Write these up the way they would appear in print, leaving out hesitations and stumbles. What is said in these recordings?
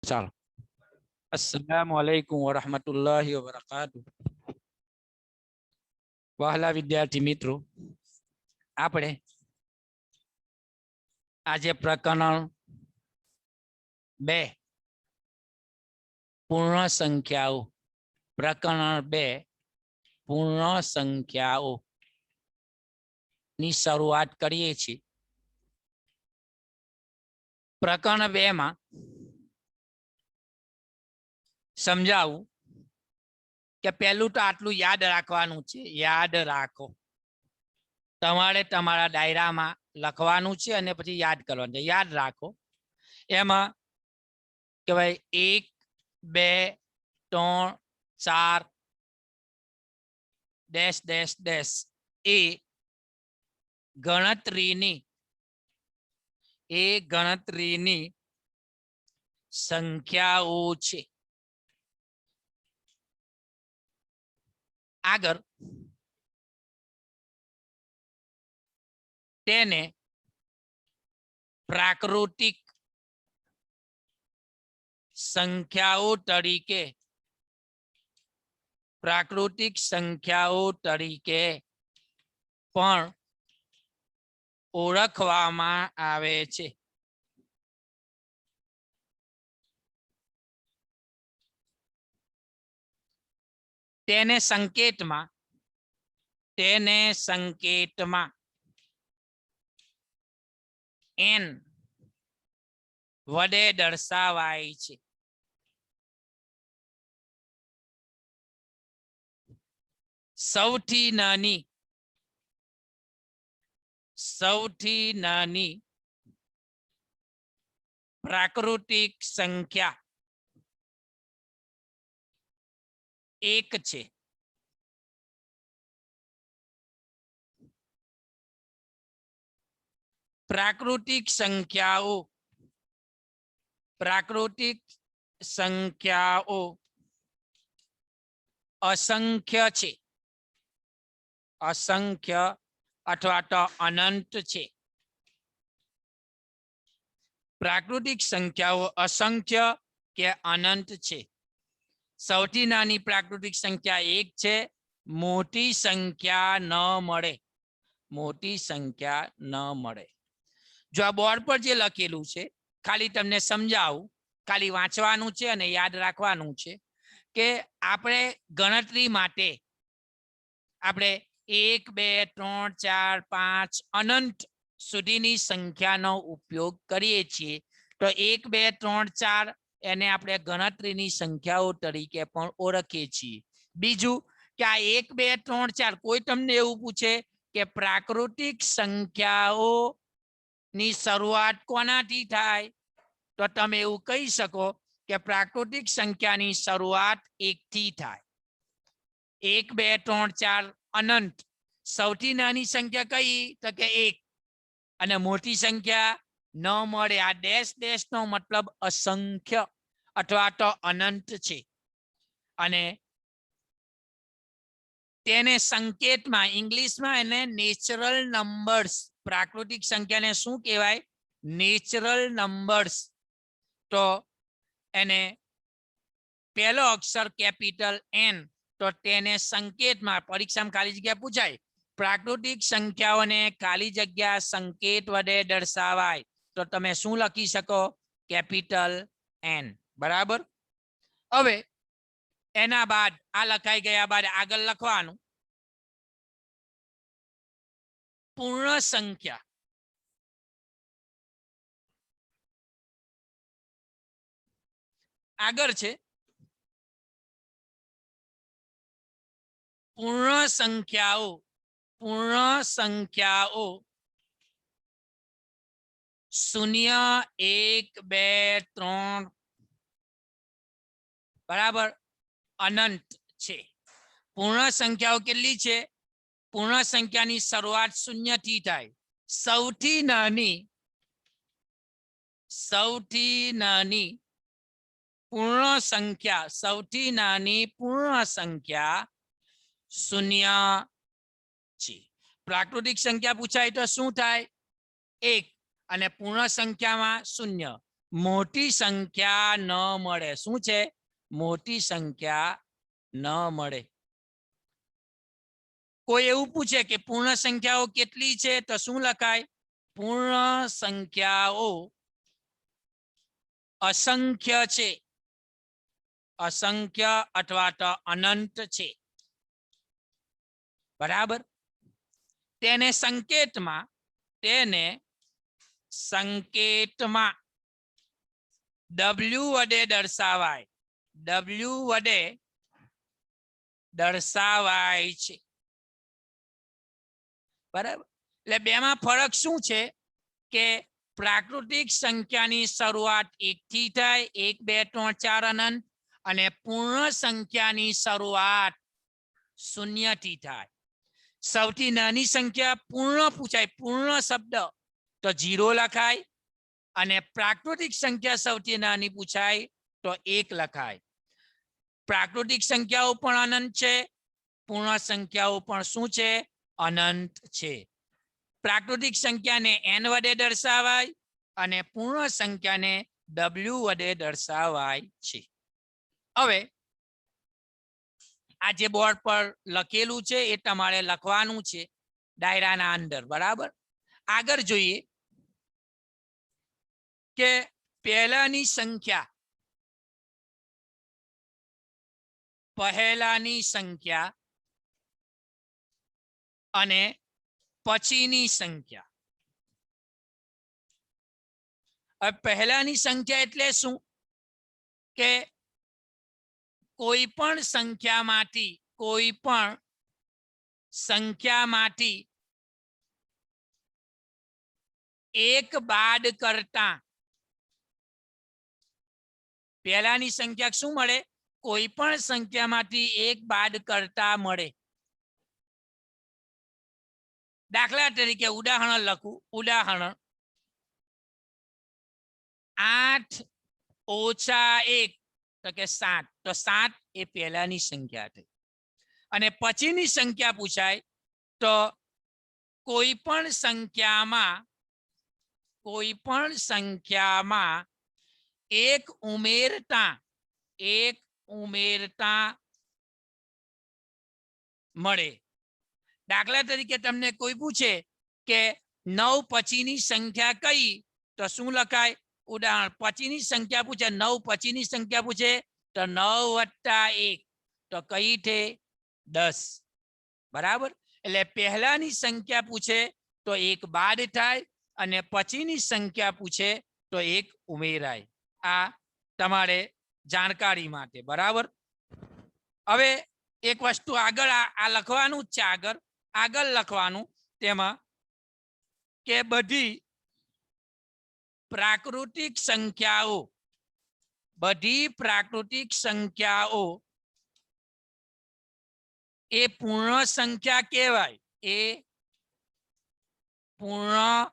चलो अस्सलामुअलैकुम वरहमतुल्लाहि वबरकातुहू। वहाला विद्यार्थी मित्रों, आपणे आज प्रकरण 2 पूर्ण संख्याओं प्रकरण 2 पूर्ण संख्याओं नी शुरुआत करीए छीए। प्रकरण 2 में समझावू के पहलू तो आटलू याद राखवानुं छे। याद राखो, तमारे तमारा डायरा में लखवानुं छे अने पछी याद करवानुं छे। याद राखो एमां के भाई 1 2 3 4 डैश डैश डैश ए गणतरीनी संख्याओं छे। आगर तेने प्राकृतिक संख्याओं तरीके पण ओळखवामां आवे छे। तेने संकेत में एन वडे दर्शावाय छे। सौथी नानी प्राकृतिक संख्या 1 छे। प्राकृतिक संख्याओं असंख्य छे, असंख्य अथवा तो अनंत छे। प्राकृतिक संख्याओं असंख्य के अनंत छे। सौथी नानी प्राकृतिक संख्या 1 छे। मोटी संख्या न मळे, मोटी संख्या न मळे। जो आ बोर्ड पर जे लखेलू छे खाली तमने समजावुं, खाली वांचवानुं छे अने याद राखवानुं छे के आपणे गणतरी माटे आपणे 1 2 3 4 5 अनंत सुधीनी संख्यानो उपयोग करीए छीए। तो 1 2 3 4 एने आपणे गणतरीनी संख्याओं तरीके पण ओळखीए छीए। बीजू के आ 1 2 3 4 कोई तमने एवुं पूछे के प्राकृतिक संख्याओं नी शुरुआत कोनाथी थाय, तो तमे एवुं कही शको के प्राकृतिक संख्या नी शुरुआत 1 थी थाय। 1 2 3 4 अनंत। सौथी नानी संख्या कई तो के 1 अने मोटी संख्या न मळे। आ डैश डैश नो मतलब असंख्य अथवा तो अनंत छे। अने तेने संकेत में इंग्लिश में एने नेचरल नंबर्स, प्राकृतिक संख्या ने शुं कहेवाय? Natural numbers. तो एने पहलो अक्षर कैपिटल एन, तो तेने संकेत में परीक्षा में खाली जग्या पूछाय प्राकृतिक संख्याओं ने खाली जग्या संकेत वडे दर्शावाय, तो तमे शुं लखी शको? Capital N. बराबर। हवे एना बाद आ लखाई गया बाद आगळ लखवानुं पूर्ण संख्या। आगळ छे पूर्ण संख्याओं, पूर्ण संख्याओं 0 1 2 3 बराबर अनंत छे। पूर्ण संख्याओं केटली छे? पूर्ण संख्या नी शुरुआत 0 थी थाय। सौथी नानी पूर्ण संख्या, सौथी नानी पूर्ण संख्या 0 छे। प्राकृतिक संख्या पूछाय तो शुं थाय? 1 अने पूर्ण संख्या में 0। મોટી સંખ્યા ન મળે. શું છે? મોટી સંખ્યા ન મળે. કોઈ એવું પૂછે કે પૂર્ણ સંખ્યાઓ કેટલી છે, તો શું લખાય? પૂર્ણ સંખ્યાઓ અસંખ્ય છે, અસંખ્ય અથવા તો અનંત છે. બરાબર. તેને સંકેતમાં W વડે દર્શાવાય. W વડે દર્શાવાય છે. બરાબર. એટલે બેમાં ફરક શું છે કે પ્રાકૃતિક સંખ્યાની શરૂઆત 1 થી થાય, 1 2 3 4 અનંત, અને પૂર્ણ સંખ્યાની શરૂઆત 0 થી થાય. સૌથી નાની સંખ્યા પૂર્ણ પૂછાય, પૂર્ણ શબ્દ તો 0 લખાય, અને પ્રાકૃતિક સંખ્યા સૌથી નાની પૂછાય તો 1 લખાય. પ્રાકૃતિક સંખ્યાઓ પણ અનંત છે, પૂર્ણ સંખ્યાઓ પણ શું છે? અનંત છે. પ્રાકૃતિક સંખ્યાને n વડે દર્શાવાય અને પૂર્ણ સંખ્યાને w વડે દર્શાવાય છે. હવે આ જે બોર્ડ પર લખેલું છે એ તમારે લખવાનું છે ડાયરાના અંદર. બરાબર. આગળ જોઈએ કે પહેલાની સંખ્યા અને પછીની સંખ્યા. હવે પહેલાની સંખ્યા એટલે શું? કે કોઈ પણ સંખ્યામાંથી એક બાદ કરતા પહેલાની સંખ્યા શું મળે? કોઈ પણ સંખ્યામાંથી એક બાદ કરતા મળે. દાખલા તરીકે ઉદાહરણ લખું. ઉદાહરણ 8 ઓછા 1 તો કે 7. તો 7 એ પહેલાની સંખ્યા થઈ. અને પછીની સંખ્યા પૂછાય તો કોઈ પણ સંખ્યામાં એક ઉમેરતા મળે. દાખલા તરીકે તમને કોઈ પૂછે કે 9 પછીની સંખ્યા કઈ, તો શું લખાય? ઉદાહરણ પછીની સંખ્યા પૂછે, 9 પછીની સંખ્યા પૂછે તો 9 + 1 તો કઈ છે? 10. બરાબર. એટલે પહેલાની સંખ્યા પૂછે તો એક બાદ થાય, અને પછીની સંખ્યા પૂછે તો એક ઉમેરાય. આ તમારે જાણકારી માટે. બરાબર. હવે એક વસ્તુ આગળ આ લખવાનું જ છે. આગળ લખવાનું તેમાં કે બધી પ્રાકૃતિક સંખ્યાઓ એ પૂર્ણ સંખ્યા કહેવાય. એ પૂર્ણ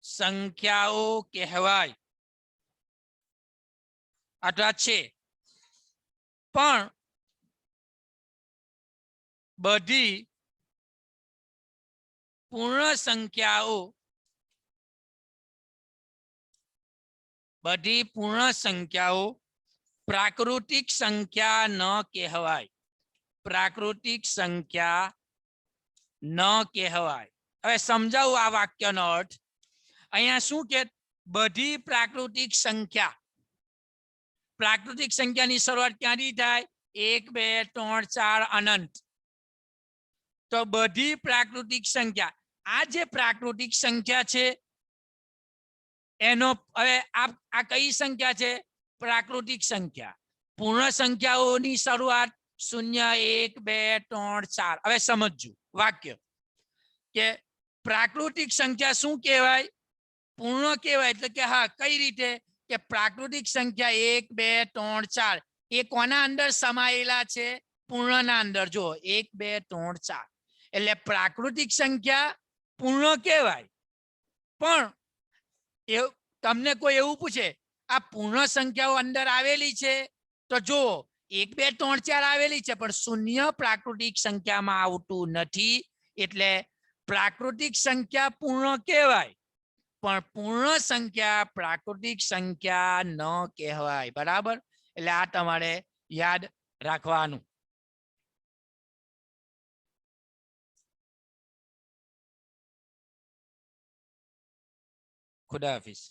સંખ્યાઓ કહેવાય અથવા છે. પણ બધી પૂર્ણ સંખ્યાઓ પ્રાકૃતિક સંખ્યા ન કહેવાય. પ્રાકૃતિક સંખ્યા ન કહેવાય. હવે સમજાવું આ વાક્યનો અર્થ. અહીંયા શું કે બધી પ્રાકૃતિક સંખ્યાની શરૂઆત ક્યાંથી થાય? 1 2 3 4 અનંત. તો બધી પ્રાકૃતિક સંખ્યા, આ જે પ્રાકૃતિક સંખ્યા છે એનો હવે આ કઈ સંખ્યા છે? પ્રાકૃતિક સંખ્યા. પૂર્ણ સંખ્યાઓની શરૂઆત 0 1 2 3 4. હવે સમજજો વાક્ય કે પ્રાકૃતિક સંખ્યા શું કહેવાય? પૂર્ણ કહેવાય. એટલે કે હા, કઈ રીતે? કે પ્રાકૃતિક સંખ્યા 1 2 3 4 એ કોના અંદર સમાયેલા છે? પૂર્ણના અંદર. જો 1 2 3 4 એટલે પ્રાકૃતિક સંખ્યા પૂર્ણ કહેવાય. પણ તમને કોઈ એવું પૂછે આ પૂર્ણ સંખ્યાઓ અંદર આવેલી છે, તો જો 1 2 3 4 આવેલી છે, પણ 0 પ્રાકૃતિક સંખ્યામાં આવતું નથી. એટલે પ્રાકૃતિક સંખ્યા પૂર્ણ કહેવાય. પણ પૂર્ણ સંખ્યા પ્રાકૃતિક સંખ્યા ન કહેવાય. બરાબર, એટલે આ તમારે યાદ રાખવાનું. ખુદા હાફિઝ.